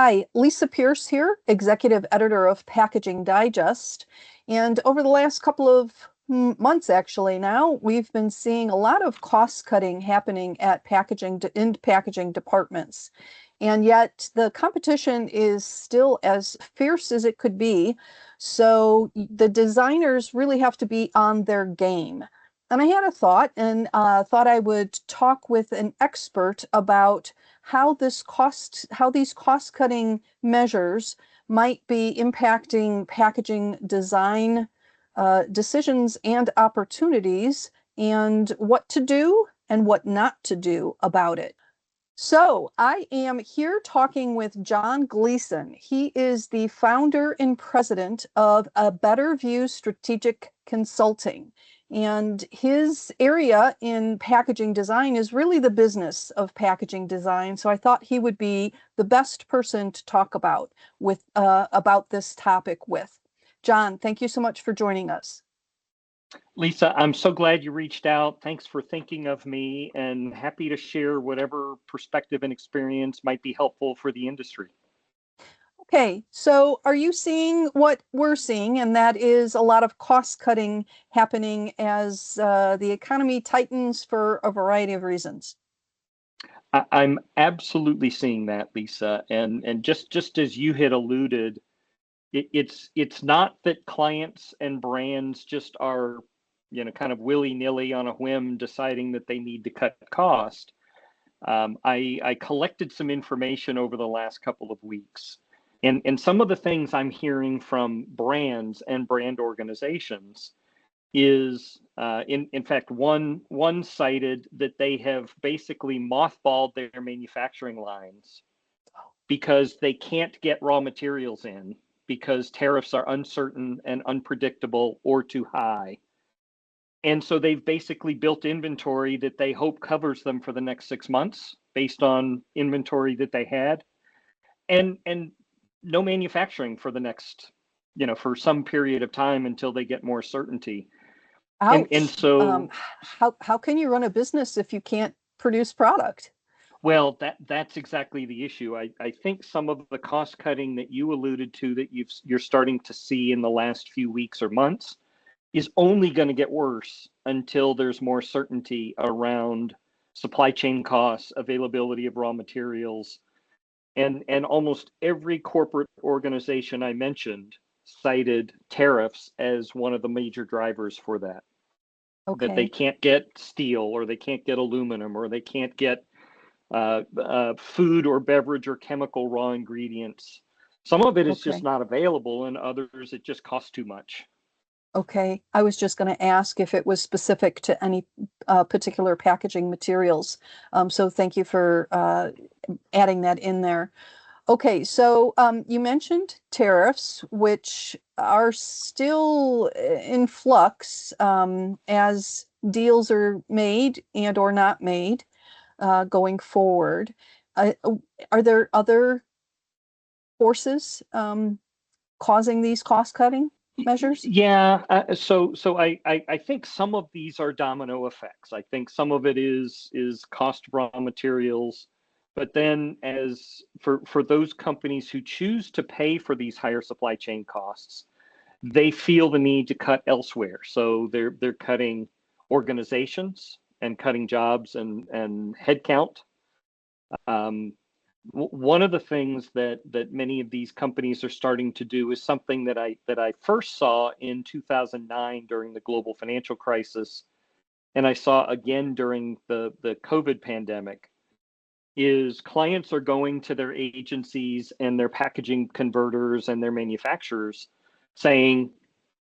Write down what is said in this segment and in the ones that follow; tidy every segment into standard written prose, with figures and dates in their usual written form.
Hi, Lisa Pierce here, Executive Editor of Packaging Digest. And over the last couple of months, actually, now, we've been seeing a lot of cost cutting happening at in packaging departments. And yet the competition is still as fierce as it could be. So the designers really have to be on their game. And I had a thought and thought I would talk with an expert about how these cost-cutting measures might be impacting packaging design decisions and opportunities, and what to do and what not to do about it. So I am here talking with John Gleason. He is the founder and president of A Better View Strategic Consulting. And his area in packaging design is really the business of packaging design. So I thought he would be the best person to talk about this topic with. John, thank you so much for joining us. Lisa, I'm so glad you reached out. Thanks for thinking of me, and happy to share whatever perspective and experience might be helpful for the industry. Okay, so are you seeing what we're seeing, and that is a lot of cost cutting happening as the economy tightens for a variety of reasons? I'm absolutely seeing that, Lisa. And just as you had alluded, it's not that clients and brands just are, kind of willy-nilly on a whim deciding that they need to cut cost. I collected some information over the last couple of weeks. And some of the things I'm hearing from brands and brand organizations is, in fact, one cited that they have basically mothballed their manufacturing lines because they can't get raw materials in because tariffs are uncertain and unpredictable or too high. And so they've basically built inventory that they hope covers them for the next 6 months based on inventory that they had. And no manufacturing for the next, for some period of time until they get more certainty. Ouch. And so how can you run a business if you can't produce product? well, that's exactly the issue. I think some of the cost cutting that you alluded to that you're starting to see in the last few weeks or months is only going to get worse until there's more certainty around supply chain costs, availability of raw materials. And almost every corporate organization I mentioned cited tariffs as one of the major drivers for that. Okay. That they can't get steel, or they can't get aluminum, or they can't get food or beverage or chemical raw ingredients. Some of it is just not available, and others it just costs too much. Okay, I was just going to ask if it was specific to any particular packaging materials. So thank you for adding that in there. Okay, so you mentioned tariffs, which are still in flux as deals are made and or not made going forward. Are there other forces causing these cost-cutting measures? Yeah, so I think some of these are domino effects. I think some of it is cost of raw materials, but then as for those companies who choose to pay for these higher supply chain costs, they feel the need to cut elsewhere. So they're cutting organizations and cutting jobs and headcount. One of the things that many of these companies are starting to do is something that I first saw in 2009 during the global financial crisis, and I saw again during the COVID pandemic, is clients are going to their agencies and their packaging converters and their manufacturers saying,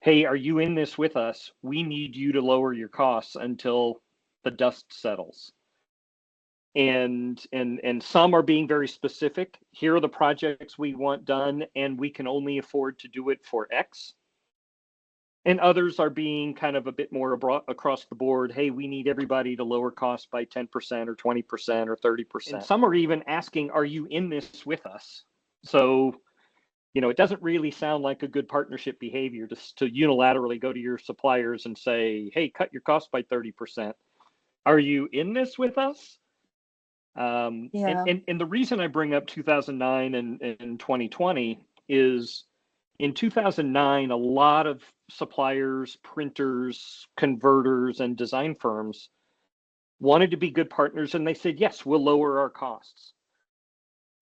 hey, are you in this with us? We need you to lower your costs until the dust settles. And some are being very specific. Here are the projects we want done, and we can only afford to do it for X. And others are being kind of a bit more across the board. Hey, we need everybody to lower costs by 10% or 20% or 30%. And some are even asking, are you in this with us? So, it doesn't really sound like a good partnership behavior to unilaterally go to your suppliers and say, hey, cut your costs by 30%. Are you in this with us? Yeah. And the reason I bring up 2009 and 2020 is in 2009, a lot of suppliers, printers, converters, and design firms wanted to be good partners, and they said, yes, we'll lower our costs.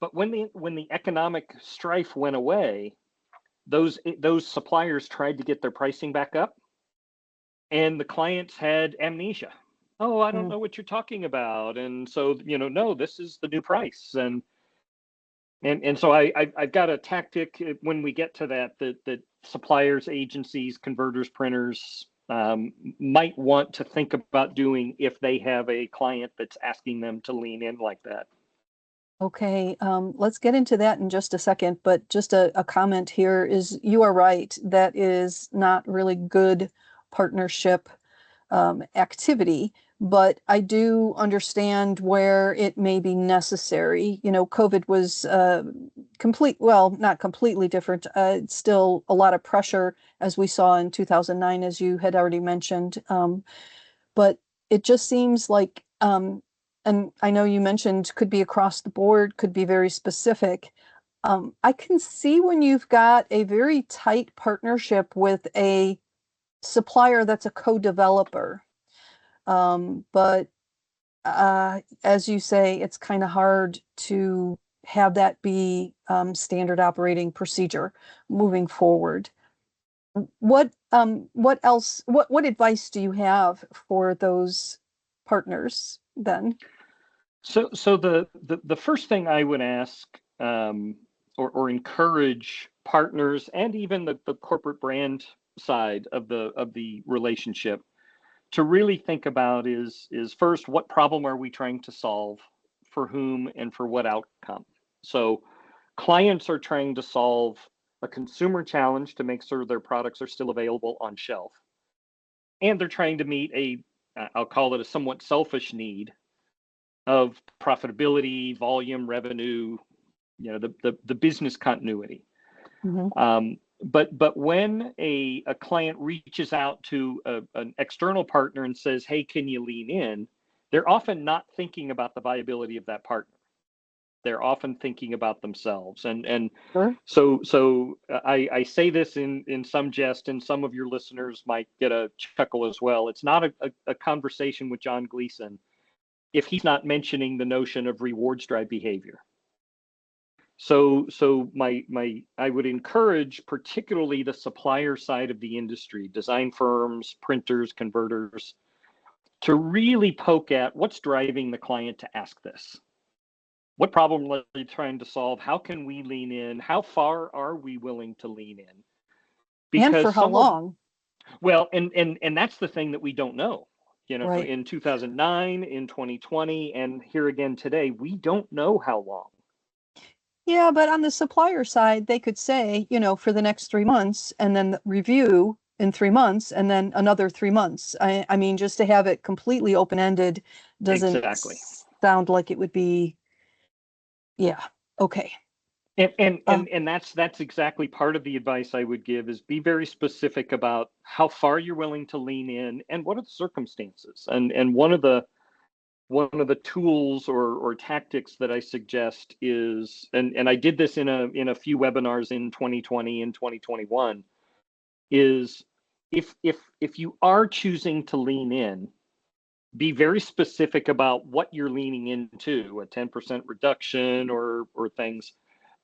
But when the economic strife went away, those suppliers tried to get their pricing back up, and the clients had amnesia. Oh, I don't Mm. know what you're talking about. And so, no, this is the new price. And so I've got a tactic when we get to that suppliers, agencies, converters, printers might want to think about doing if they have a client that's asking them to lean in like that. Okay, let's get into that in just a second, but just a comment here is you are right. That is not really good partnership activity, but I do understand where it may be necessary. You know, COVID was well, not completely different. It's still a lot of pressure as we saw in 2009, as you had already mentioned. But it just seems like, and I know you mentioned could be across the board, could be very specific. I can see when you've got a very tight partnership with a supplier that's a co-developer. But as you say, it's kind of hard to have that be standard operating procedure moving forward. What else, what advice do you have for those partners then? So the first thing I would ask or encourage partners and even the corporate brand side of the relationship to really think about is first, what problem are we trying to solve, for whom, and for what outcome? So clients are trying to solve a consumer challenge to make sure their products are still available on shelf, and they're trying to meet I'll call it a somewhat selfish need of profitability, volume, revenue, the business continuity. Mhm. But when a client reaches out to an external partner and says, "Hey, can you lean in?" They're often not thinking about the viability of that partner. They're often thinking about themselves. And Sure. so I say this in some jest, and some of your listeners might get a chuckle as well. It's not a conversation with John Gleason if he's not mentioning the notion of rewards drive behavior. So my I would encourage particularly the supplier side of the industry, design firms, printers, converters, to really poke at what's driving the client to ask this. What problem are they trying to solve? How can we lean in? How far are we willing to lean in? And Because for how some of long? well, and that's the thing that we don't know. Right. In 2009, in 2020, and here again today, we don't know how long. Yeah, but on the supplier side, they could say, for the next 3 months, and then review in 3 months, and then another 3 months. I mean, just to have it completely open-ended doesn't Exactly. sound like it would be, yeah, okay. And that's exactly part of the advice I would give is be very specific about how far you're willing to lean in and what are the circumstances. And one of the tools or tactics that I suggest is, and I did this in a few webinars in 2020 and 2021, is if you are choosing to lean in, be very specific about what you're leaning into, a 10% reduction or things.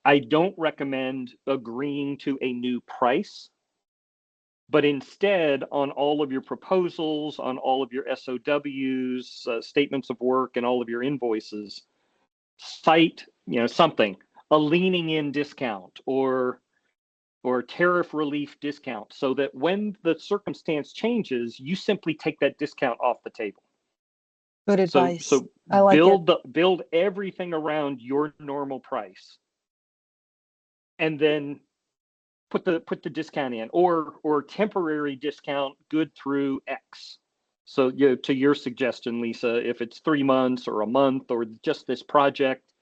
I don't recommend agreeing to a new price, but instead on all of your proposals, on all of your SOWs, statements of work, and all of your invoices, cite something, a leaning in discount or tariff relief discount, so that when the circumstance changes, you simply take that discount off the table. Good So advice. so I like it. build everything around your normal price, and then put the discount in, or temporary discount good through X. So to your suggestion, Lisa, if it's 3 months or a month or just this project,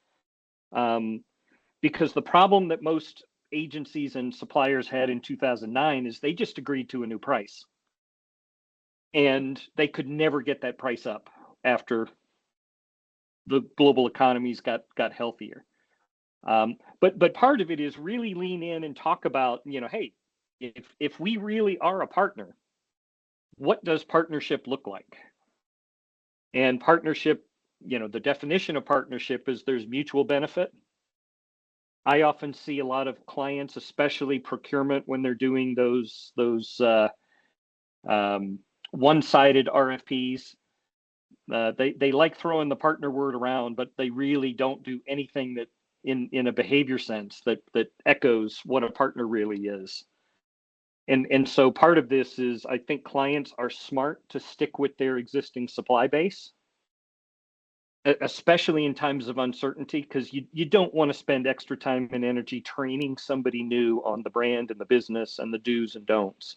because the problem that most agencies and suppliers had in 2009 is they just agreed to a new price, and they could never get that price up after the global economies got healthier. But part of it is really lean in and talk about, hey, if we really are a partner, what does partnership look like? And partnership, the definition of partnership is there's mutual benefit. I often see a lot of clients, especially procurement, when they're doing those one-sided RFPs. They like throwing the partner word around, but they really don't do anything that in a behavior sense that echoes what a partner really is. And so part of this is, I think clients are smart to stick with their existing supply base, especially in times of uncertainty, because you don't want to spend extra time and energy training somebody new on the brand and the business and the do's and don'ts.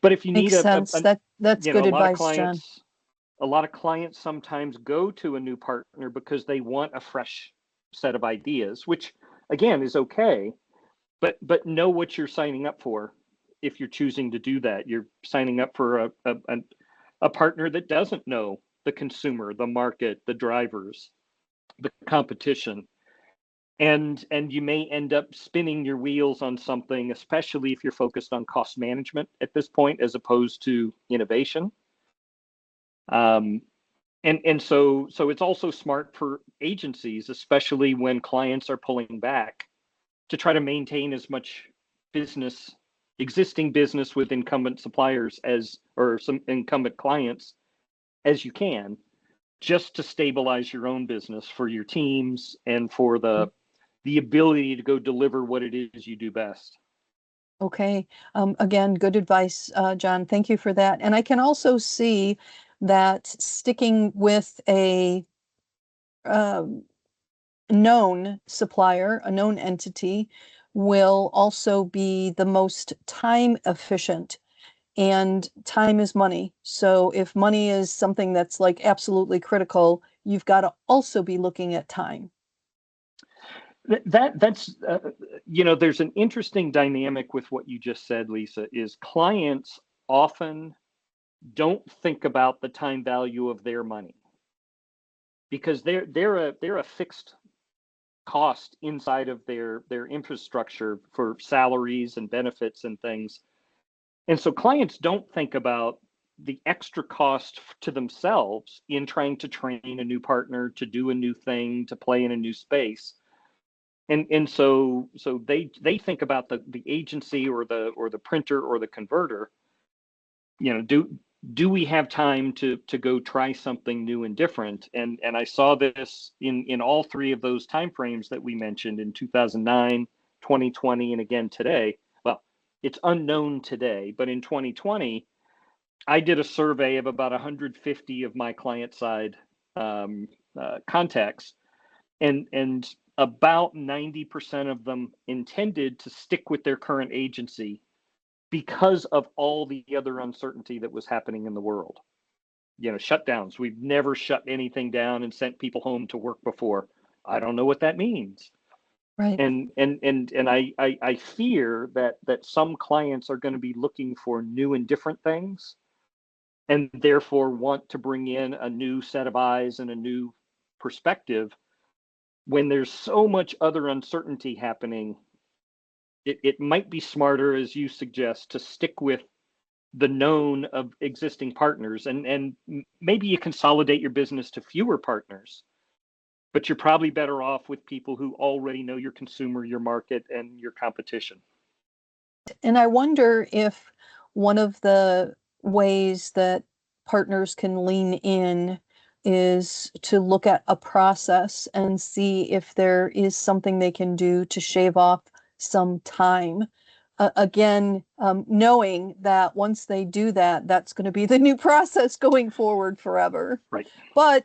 But if you need Makes sense. That's good advice, John. A lot of clients sometimes go to a new partner because they want a fresh set of ideas, which again is okay, but know what you're signing up for. If you're choosing to do that, you're signing up for a partner that doesn't know the consumer, the market, the drivers, the competition. And you may end up spinning your wheels on something, especially if you're focused on cost management at this point, as opposed to innovation. And so it's also smart for agencies, especially when clients are pulling back, to try to maintain as much existing business with incumbent suppliers or some incumbent clients as you can, just to stabilize your own business for your teams and for the ability to go deliver what it is you do best. Okay. Again, good advice, John. Thank you for that. And I can also see that sticking with a known supplier, a known entity, will also be the most time efficient. And time is money. So if money is something that's like absolutely critical, you've got to also be looking at time. That's there's an interesting dynamic with what you just said, Lisa. Is clients often don't think about the time value of their money, because they're a fixed cost inside of their infrastructure for salaries and benefits and things. And so clients don't think about the extra cost to themselves in trying to train a new partner, to do a new thing, to play in a new space. And so they think about the agency or the printer or the converter. Do we have time to go try something new and different? And I saw this in all three of those timeframes that we mentioned, in 2009, 2020, and again today. Well, it's unknown today, but in 2020, I did a survey of about 150 of my client side contacts, and about 90% of them intended to stick with their current agency because of all the other uncertainty that was happening in the world. Shutdowns. We've never shut anything down and sent people home to work before. I don't know what that means. Right. And I fear that some clients are going to be looking for new and different things, and therefore want to bring in a new set of eyes and a new perspective when there's so much other uncertainty happening. It might be smarter, as you suggest, to stick with the known of existing partners, and maybe you consolidate your business to fewer partners, but you're probably better off with people who already know your consumer, your market, and your competition. And I wonder if one of the ways that partners can lean in is to look at a process and see if there is something they can do to shave off some time. Again, knowing that once they do that, that's going to be the new process going forward forever. Right. But,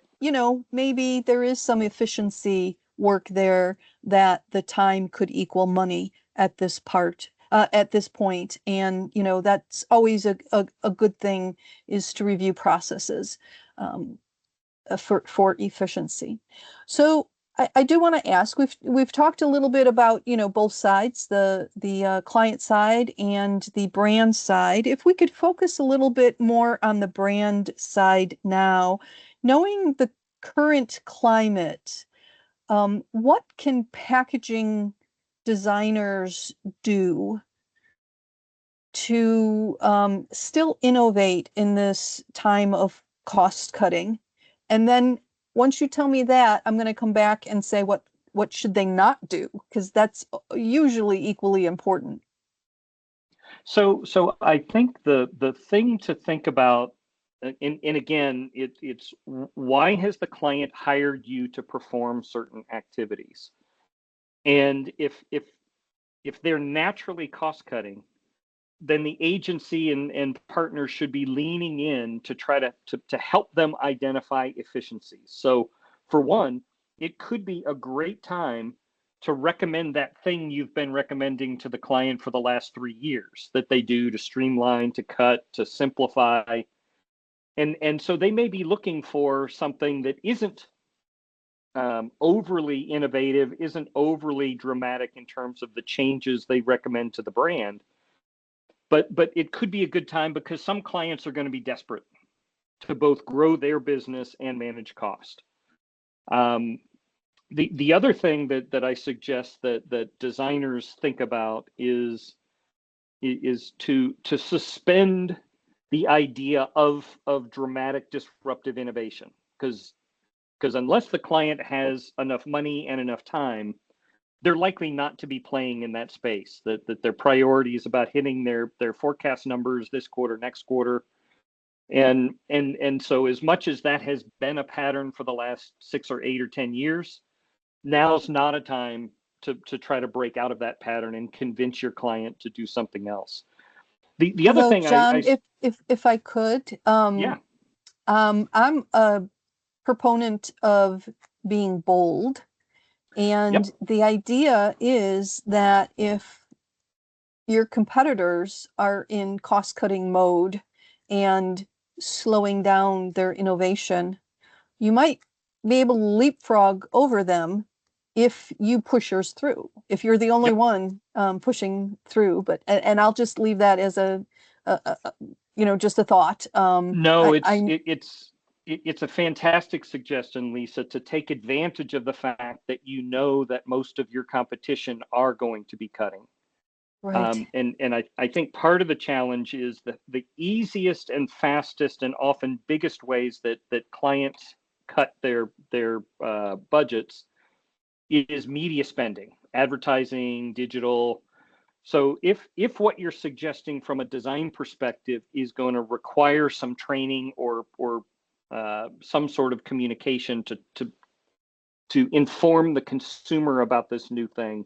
maybe there is some efficiency work there that the time could equal money at this point. And, that's always a good thing, is to review processes for efficiency. So I do want to ask, we've talked a little bit about, both sides, the client side and the brand side. If we could focus a little bit more on the brand side now, knowing the current climate, what can packaging designers do to still innovate in this time of cost cutting? And then once you tell me that, I'm going to come back and say what should they not do, because that's usually equally important. So I think the thing to think about, and again, it's why has the client hired you to perform certain activities? And if they're naturally cost cutting, then the agency and partners should be leaning in to try to help them identify efficiencies. So for one, it could be a great time to recommend that thing you've been recommending to the client for the last 3 years that they do to streamline, to cut, to simplify. And so they may be looking for something that isn't overly innovative, isn't overly dramatic in terms of the changes they recommend to the brand, but it could be a good time because some clients are going to be desperate to both grow their business and manage cost. The other thing that I suggest that designers think about is to suspend the idea of dramatic disruptive innovation, because unless the client has enough money and enough time, they're likely not to be playing in that space. That their priority is about hitting their forecast numbers this quarter, next quarter, and so as much as that has been a pattern for the last 6 or 8 or 10 years, now's not a time to try to break out of that pattern and convince your client to do something else. The other Although, thing John, I if I could, yeah, I'm a proponent of being bold. And yep, the idea is that if your competitors are in cost-cutting mode and slowing down their innovation, you might be able to leapfrog over them if you push yours through, if you're the only yep. one pushing through. But and I'll just leave that as a just a thought. No, I it's a fantastic suggestion, Lisa, to take advantage of the fact that you know that most of your competition are going to be cutting. Right. And I think part of the challenge is that the easiest and fastest and often biggest ways that clients cut their budgets is media spending, advertising, digital. So if what you're suggesting from a design perspective is going to require some training or some sort of communication to inform the consumer about this new thing,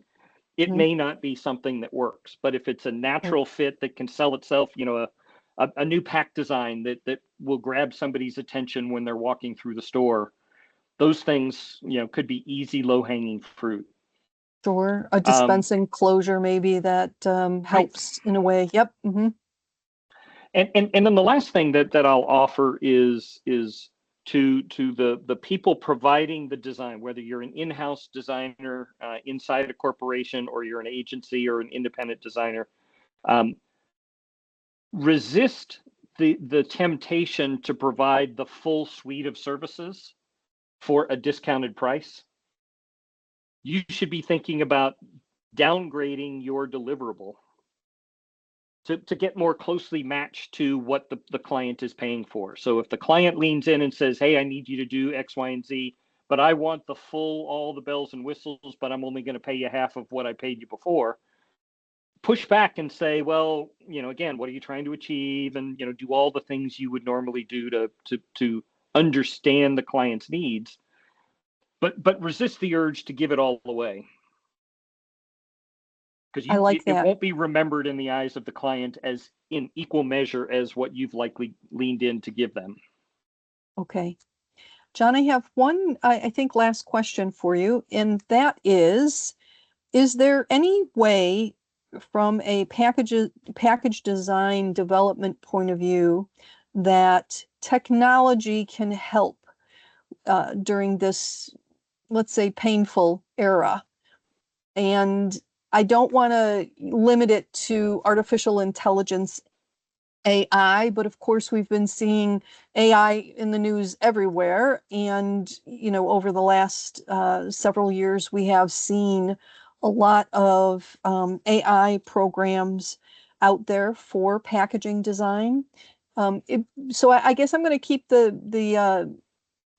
it Mhm. may not be something that works. But if it's a Right. natural fit that can sell itself, a new pack design that will grab somebody's attention when they're walking through the store, those things, could be easy, low hanging fruit. Sure. A Um, dispensing closure maybe that right. helps in a way. Yep. And then the last thing that I'll offer is to the people providing the design, whether you're an in-house designer inside a corporation or you're an agency or an independent designer, um, resist the temptation to provide the full suite of services for a discounted price. You should be thinking about downgrading your deliverable to get more closely matched to what the client is paying for. So if the client leans in and says, hey, I need you to do X, Y, and Z, but I want the full, all the bells and whistles, but I'm only going to pay you half of what I paid you before, push back and say, well, again, what are you trying to achieve? And, do all the things you would normally do to understand the client's needs, but resist the urge to give it all away, because I like it that. won't be remembered in the eyes of the client as in equal measure as what you've likely leaned in to give them. Okay. John, I have one, I think, last question for you, and that is there any way from a package design development point of view that technology can help during this, let's say, painful era? And I don't want to limit it to artificial intelligence AI, but of course we've been seeing AI in the news everywhere. And, over the last several years, we have seen a lot of AI programs out there for packaging design. So I guess I'm going to keep the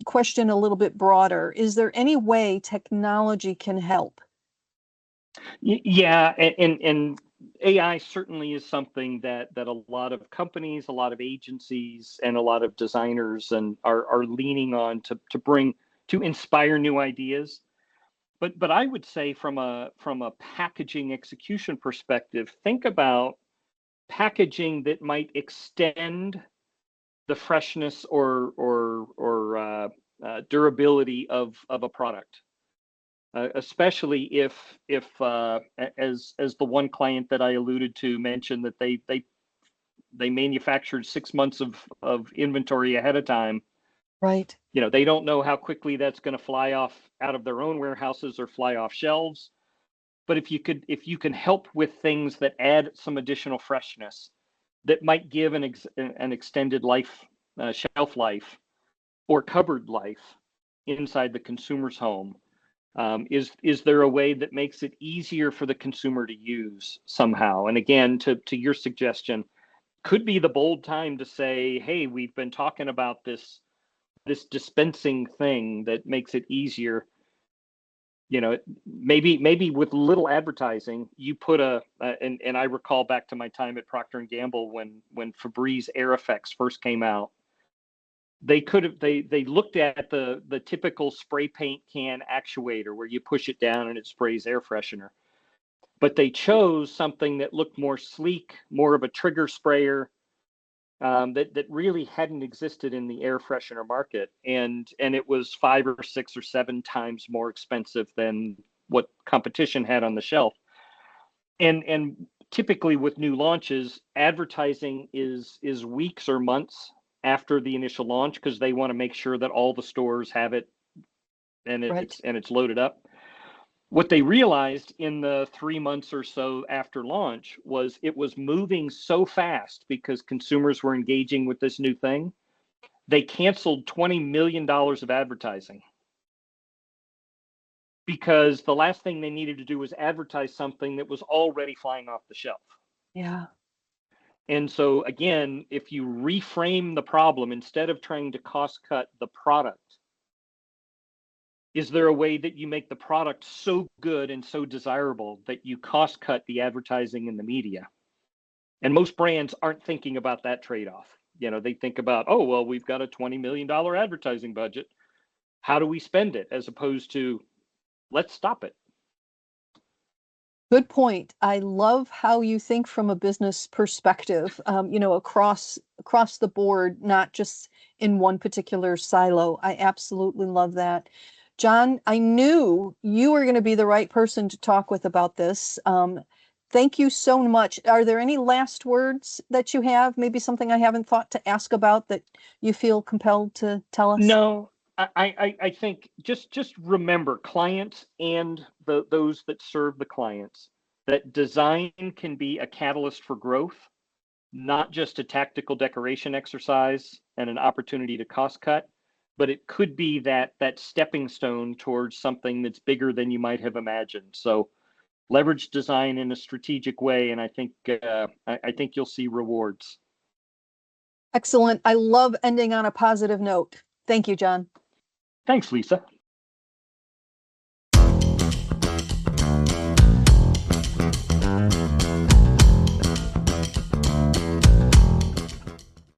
question a little bit broader. Is there any way technology can help? Yeah, and AI certainly is something that a lot of companies, a lot of agencies, and a lot of designers and are leaning on to inspire new ideas. But I would say from a packaging execution perspective, think about packaging that might extend the freshness or durability of a product. Especially if as the one client that I alluded to mentioned that they manufactured 6 months of inventory ahead of time. Right. They don't know how quickly that's going to fly off out of their own warehouses or fly off shelves. But if you can help with things that add some additional freshness, that might give an extended life, shelf life, or cupboard life inside the consumer's home. Is there a way that makes it easier for the consumer to use somehow? And again, to your suggestion, could be the bold time to say, hey, we've been talking about this dispensing thing that makes it easier. Maybe with little advertising, you put and I recall back to my time at Procter and Gamble when Febreze Air Effects first came out. They looked at the typical spray paint can actuator where you push it down and it sprays air freshener, but they chose something that looked more sleek, more of a trigger sprayer, that really hadn't existed in the air freshener market, and it was 5 or 6 or 7 times more expensive than what competition had on the shelf. And typically with new launches, advertising is weeks or months after the initial launch because they want to make sure that all the stores have it and Right. it's loaded up. What they realized in the 3 months or so after launch was it was moving so fast because consumers were engaging with this new thing. They canceled $20 million of advertising because the last thing they needed to do was advertise something that was already flying off the shelf. Yeah. And so again, if you reframe the problem, instead of trying to cost cut the product, is there a way that you make the product so good and so desirable that you cost cut the advertising and the media? And most brands aren't thinking about that trade-off. They think about, oh, well, we've got a $20 million advertising budget. How do we spend it? As opposed to, let's stop it. Good point. I love how you think from a business perspective, across the board, not just in one particular silo. I absolutely love that. John, I knew you were going to be the right person to talk with about this. Thank you so much. Are there any last words that you have? Maybe something I haven't thought to ask about that you feel compelled to tell us? No, I think just remember clients and those that serve the clients, that design can be a catalyst for growth, not just a tactical decoration exercise and an opportunity to cost cut, but it could be that stepping stone towards something that's bigger than you might have imagined. So leverage design in a strategic way, and I think you'll see rewards. Excellent. I love ending on a positive note. Thank you, John. Thanks, Lisa.